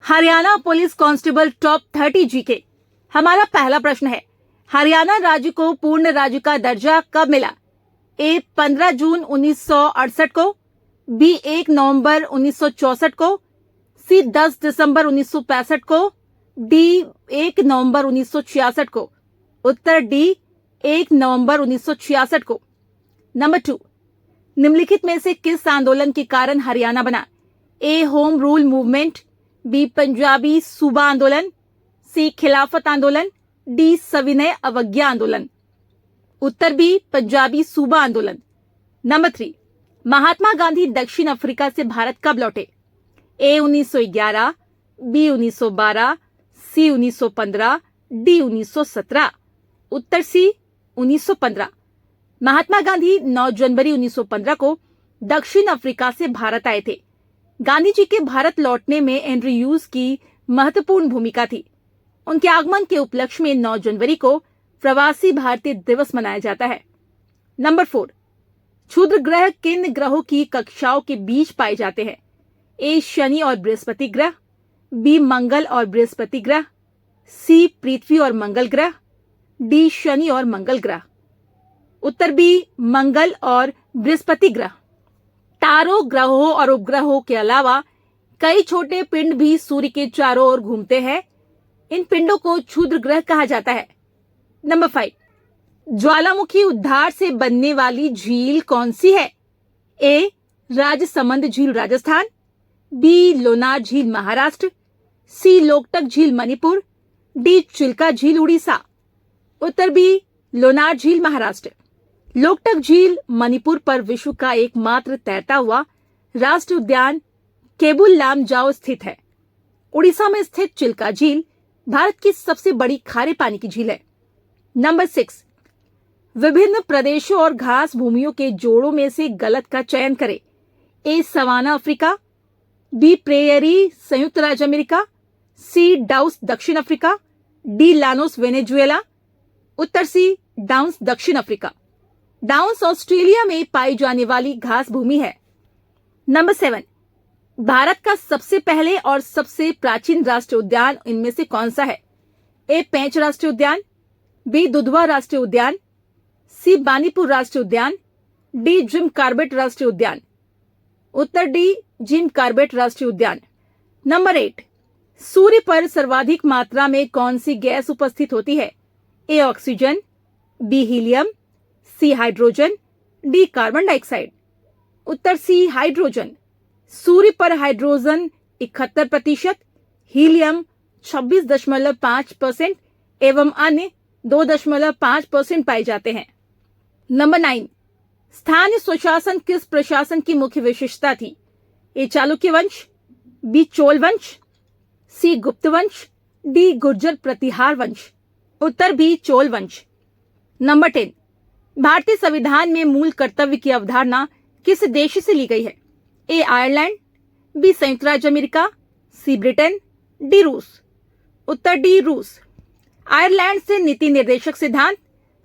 Haryana police constable top 30 GK. हमारा पहला प्रश्न है, हरियाणा राज्य को पूर्ण राज्य का दर्जा कब मिला? ए 15 जून 1968 को, बी 1 नवंबर 1964 को, सी 10 दिसंबर 1965 को, डी 1 नवंबर 1966 को। उत्तर डी 1 नवंबर 1966 को। नंबर 2, निम्नलिखित में से किस आंदोलन के कारण हरियाणा बना? A home rule movement, B Punjabi सूबा आंदोलन, सी खिलाफत आंदोलन, डी सविनय अवज्ञा आंदोलन। उत्तर बी पंजाबी सूबा आंदोलन। नंबर 3, महात्मा गांधी दक्षिण अफ्रीका से भारत कब लौटे? ए 1911, बी 1912, सी 1915, डी 1917। उत्तर सी 1915। महात्मा गांधी 9 जनवरी 1915 को दक्षिण अफ्रीका से भारत आए थे। गांधी जी के भारत लौटने में हेनरी ह्यूज की महत्वपूर्ण भूमिका थी। उनके आगमन के उपलक्ष्य में 9 जनवरी को प्रवासी भारतीय दिवस मनाया जाता है। नंबर 4, क्षुद्र ग्रह किन ग्रहों की कक्षाओं के बीच पाए जाते हैं? ए शनि और बृहस्पति ग्रह, बी मंगल और बृहस्पति ग्रह, सी पृथ्वी और मंगल ग्रह, डी शनि और मंगल ग्रह। उत्तर बी मंगल और बृहस्पति ग्रह। तारों, ग्रहों और उपग्रहों के अलावा कई छोटे पिंड भी सूर्य के चारों ओर घूमते हैं। इन पिंडों को क्षुद्र ग्रह कहा जाता है। नंबर 5, ज्वालामुखी उद्धार से बनने वाली झील कौन सी है? ए राजसमंद झील राजस्थान, बी लोनार झील महाराष्ट्र, सी लोकटक झील मणिपुर, डी चिल्का झील उड़ीसा। उत्तर बी लोनार झील महाराष्ट्र। लोकटक झील मणिपुर पर विश्व का एकमात्र तैरता हुआ राष्ट्रीय उद्यान केबुल लामजाओ स्थित है। उड़ीसा में स्थित चिल्का झील भारत की सबसे बड़ी खारे पानी की झील है। नंबर 6, विभिन्न प्रदेशों और घास भूमियों के जोड़ों में से गलत का चयन करें। ए सवाना अफ्रीका, बी प्रेयरी संयुक्त राज्य अमेरिका, सी डाउस दक्षिण अफ्रीका, डी लानोस वेनेजुएला। उत्तर सी डाउन्स दक्षिण अफ्रीका। डाउन्स ऑस्ट्रेलिया में पाई जाने वाली घास भूमि है। नंबर 7, भारत का सबसे पहले और सबसे प्राचीन राष्ट्रीय उद्यान इनमें से कौन सा है? ए पेंच राष्ट्रीय उद्यान, बी दुधवा राष्ट्रीय उद्यान, सी बानीपुर राष्ट्रीय उद्यान, डी जिम कार्बेट राष्ट्रीय उद्यान। उत्तर डी जिम कार्बेट राष्ट्रीय उद्यान। नंबर 8, सूर्य पर सर्वाधिक मात्रा में कौन सी गैस उपस्थित होती है? A oxygen, B helium, C hydrogen, D carbon dioxide. उत्तर सी हाइड्रोजन। सूर्य पर हाइड्रोजन 71%, हीलियम 26.5% एवं अन्य 2.5% पाए जाते हैं। नंबर 9, स्थानीय स्वशासन किस प्रशासन की मुख्य विशेषता थी? ए चालुक्य वंश, बी चोल वंश, सी गुप्त वंश, डी गुर्जर प्रतिहार वंश। उत्तर बी चोल वंश। नंबर 10, भारतीय संविधान में मूल कर्तव्य की अवधारणा किस देश से ली गई है? ए आयरलैंड, बी संयुक्त राज्य अमेरिका, सी ब्रिटेन, डी रूस। उत्तर डी रूस। आयरलैंड से नीति निर्देशक सिद्धांत,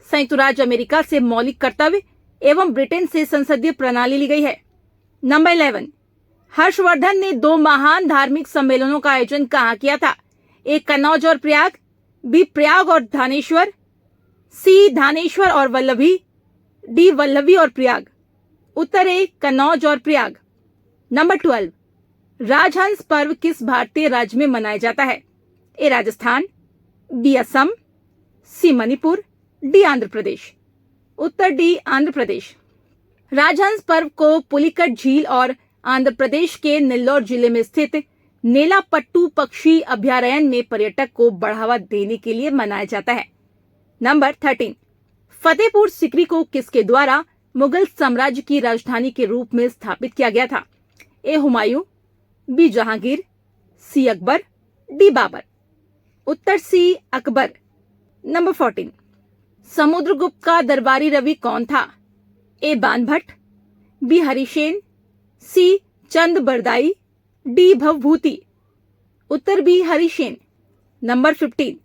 संयुक्त राज्य अमेरिका से मौलिक कर्तव्य एवं ब्रिटेन से संसदीय प्रणाली ली गई है। नंबर 11, हर्षवर्धन ने 2 महान धार्मिक सम्मेलनों का आयोजन कहाँ किया था? ए कन्नौज और प्रयाग, बी प्रयाग और धानेश्वर, सी धानेश्वर और वल्लभी, डी वल्लभी और प्रयाग। उत्तर ए कन्नौज और प्रयाग। नंबर 12, राजहंस पर्व किस भारतीय राज्य में मनाया जाता है? ए राजस्थान, बी असम, सी मणिपुर, डी आंध्र प्रदेश। उत्तर डी आंध्र प्रदेश। राजहंस पर्व को पुलिकट झील और आंध्र प्रदेश के नेल्लोर जिले में स्थित नेलापट्टू पक्षी अभयारण्य में पर्यटक को बढ़ावा देने के लिए मनाया जाता है। नंबर 13, फतेहपुर सिकरी को किसके द्वारा मुगल साम्राज्य की राजधानी के रूप में स्थापित किया गया था? ए हुमायूं, बी जहांगीर, सी अकबर, डी बाबर। उत्तर सी अकबर। नंबर 14, समुद्रगुप्त का दरबारी रवि कौन था? ए बानभट्ट, बी हरिसेन, सी चंद बरदाई, डी भवभूति। उत्तर बी हरिसेन। नंबर 15,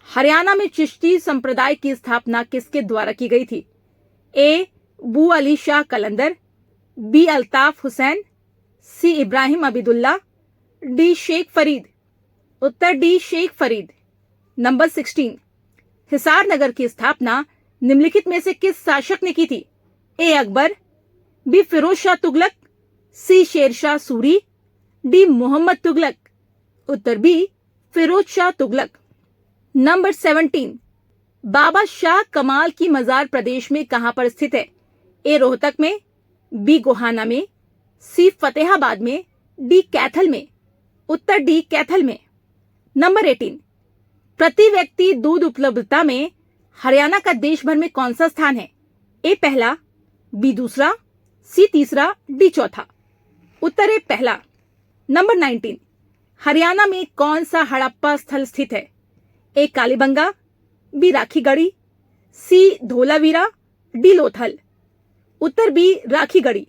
हरियाणा में चिश्ती संप्रदाय की स्थापना किसके द्वारा की गई थी? ए बू अली शाह कलंदर, बी अल्ताफ हुसैन, सी इब्राहिम अबिदुल्ला, डी शेख फरीद। उत्तर डी शेख फरीद। नंबर 16, हिसार नगर की स्थापना निम्नलिखित में से किस शासक ने की थी? ए अकबर, बी फिरोज शाह तुगलक, सी शेरशाह सूरी, डी मोहम्मद तुगलक। उत्तर बी फिरोज शाह तुगलक। नंबर 17, बाबा शाह कमाल की मजार प्रदेश में कहां पर स्थित है? ए रोहतक में, बी गोहाना में, सी फतेहाबाद में, डी कैथल में। उत्तर डी कैथल में। नंबर 18, प्रति व्यक्ति दूध उपलब्धता में हरियाणा का देश भर में कौन सा स्थान है? ए पहला, बी दूसरा, सी तीसरा, डी चौथा। उत्तर ए पहला। नंबर 19, हरियाणा में कौन सा हड़प्पा स्थल स्थित है? ए कालीबंगा, बी राखीगढ़ी, सी धोलावीरा, डी लोथल। उत्तर बी राखीगढ़ी।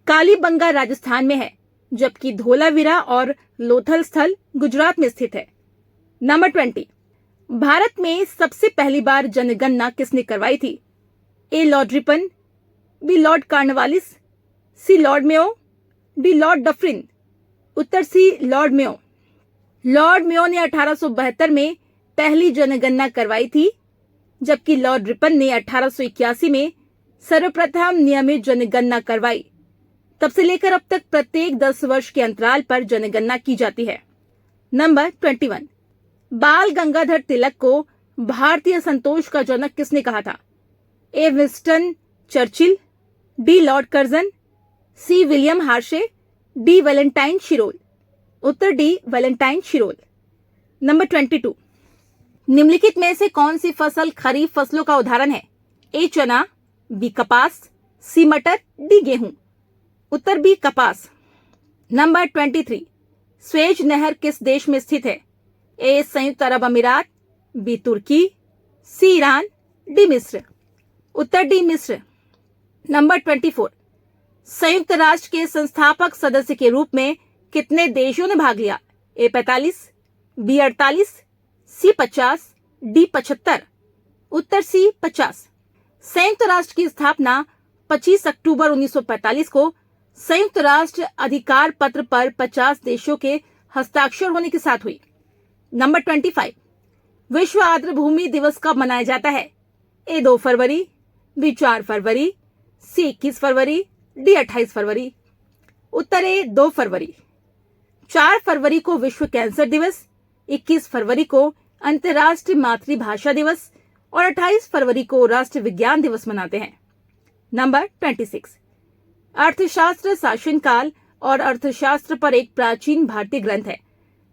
कालीबंगा राजस्थान में है, जबकि धोलावीरा और लोथल स्थल गुजरात में स्थित है। नंबर 20, भारत में सबसे पहली बार जनगणना किसने करवाई थी? A Lord Ripon, B Lord Cornwallis, C Lord Mayo, D Lord Dufferin. उत्तर C Lord Mayo. Lord Mayo ने 1872 में पहली जनगणना करवाई थी, जबकि लॉर्ड रिपन ने 1881 में सर्वप्रथम नियमित जनगणना करवाई। तब से लेकर अब तक प्रत्येक 10 वर्ष के अंतराल पर जनगणना की जाती है। नंबर 21, बाल गंगाधर तिलक को भारतीय संतोष का जनक किसने कहा था? A Winston Churchill, D Lord Curzon, C William Harshey, D Valentine Chirol. उत्तर डी वैलेंटाइन शिरोल। नंबर 22, निम्नलिखित में से कौन सी फसल खरीफ फसलों का उदाहरण है? ए चना, बी कपास, सी मटर, डी गेहूं। उत्तर बी कपास। नंबर 23, स्वेज नहर किस देश में स्थित है? ए संयुक्त अरब अमीरात, बी तुर्की, सी ईरान, डी मिस्र। उत्तर डी मिस्र। नंबर 24, संयुक्त राष्ट्र के संस्थापक सदस्य के रूप में कितने देशों ने भाग लिया? ए 45, बी 48, सी 50, डी 75। उत्तर सी 50। संयुक्त राष्ट्र की स्थापना 25 अक्टूबर 1945 को संयुक्त राष्ट्र अधिकार पत्र पर 50 देशों के हस्ताक्षर होने के साथ हुई। नंबर 25, विश्व आर्द्र भूमि दिवस कब मनाया जाता है? ए 2 फरवरी, बी 4 फरवरी, सी 21 फरवरी, डी 28 फरवरी। उत्तर ए 2 फरवरी। 4 फरवरी को विश्व कैंसर दिवस, 21 फरवरी को अंतर्राष्ट्रीय मातृभाषा दिवस और 28 फरवरी को राष्ट्रीय विज्ञान दिवस मनाते हैं। नंबर 26, अर्थशास्त्र शासनकाल और अर्थशास्त्र पर एक प्राचीन भारतीय ग्रंथ है,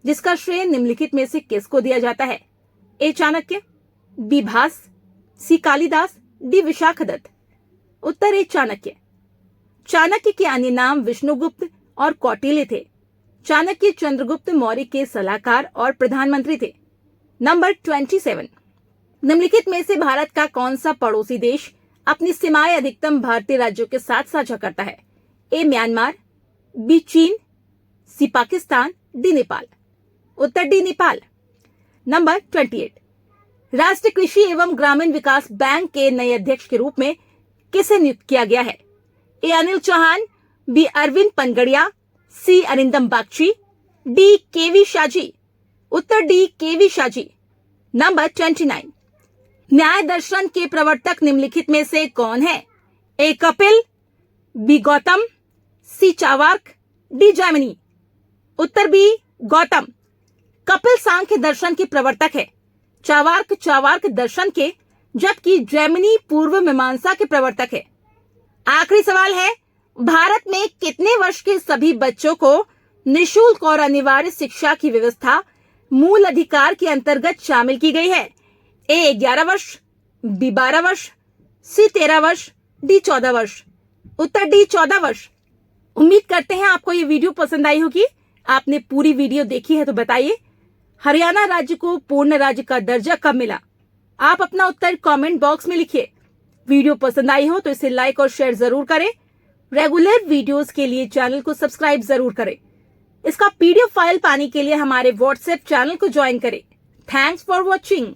जिसका श्रेय निम्नलिखित में से किसको दिया जाता है? ए चाणक्य, बी भास, सी कालिदास, डी विशाखदत्त। उत्तर ए चाणक्य। चाणक्य के अन्य नाम विष्णुगुप्त और कौटिल्य थे। चाणक्य चंद्रगुप्त मौर्य के सलाहकार और प्रधानमंत्री थे। नंबर 27, निम्नलिखित में से भारत का कौन सा पड़ोसी देश अपनी सीमाएं अधिकतम भारतीय राज्यों के साथ साझा करता है? ए म्यांमार, बी चीन, सी पाकिस्तान, डी नेपाल। उत्तर डी नेपाल। नंबर 28, राष्ट्रीय कृषि एवं ग्रामीण विकास बैंक के नए अध्यक्ष के रूप में किसे नियुक्त किया गया है? ए अनिल चौहान, बी अरविंद पनगड़िया, सी अरिंदम बागची, डी केवी शाजी। उत्तर डी केवी शाजी। नंबर 29, न्याय दर्शन के प्रवर्तक निम्नलिखित में से कौन है? ए कपिल, बी गौतम, सी चावार्क, डी जैमिनी। उत्तर बी गौतम। कपिल सांख्य दर्शन के प्रवर्तक है, चावार्क दर्शन के, जबकि जैमिनी पूर्व मीमांसा के प्रवर्तक है। आखिरी सवाल है, भारत में कितने वर्ष के सभी बच्चों को निःशुल्क और अनिवार्य शिक्षा की व्यवस्था मूल अधिकार के अंतर्गत शामिल की गई है? ए 11 वर्ष, बी 12 वर्ष, सी 13 वर्ष, डी 14 वर्ष। उत्तर डी 14 वर्ष। उम्मीद करते हैं आपको ये वीडियो पसंद आई होगी। आपने पूरी वीडियो देखी है तो बताइए, हरियाणा राज्य को पूर्ण राज्य का दर्जा कब मिला? आप अपना उत्तर कमेंट बॉक्स में लिखिए। वीडियो पसंद आई हो तो इसे लाइक और शेयर जरूर करें। रेगुलर वीडियोस के लिए चैनल को सब्सक्राइब जरूर करें। इसका पीडीएफ फाइल पाने के लिए हमारे व्हाट्सएप चैनल को ज्वाइन करें। Thanks for watching.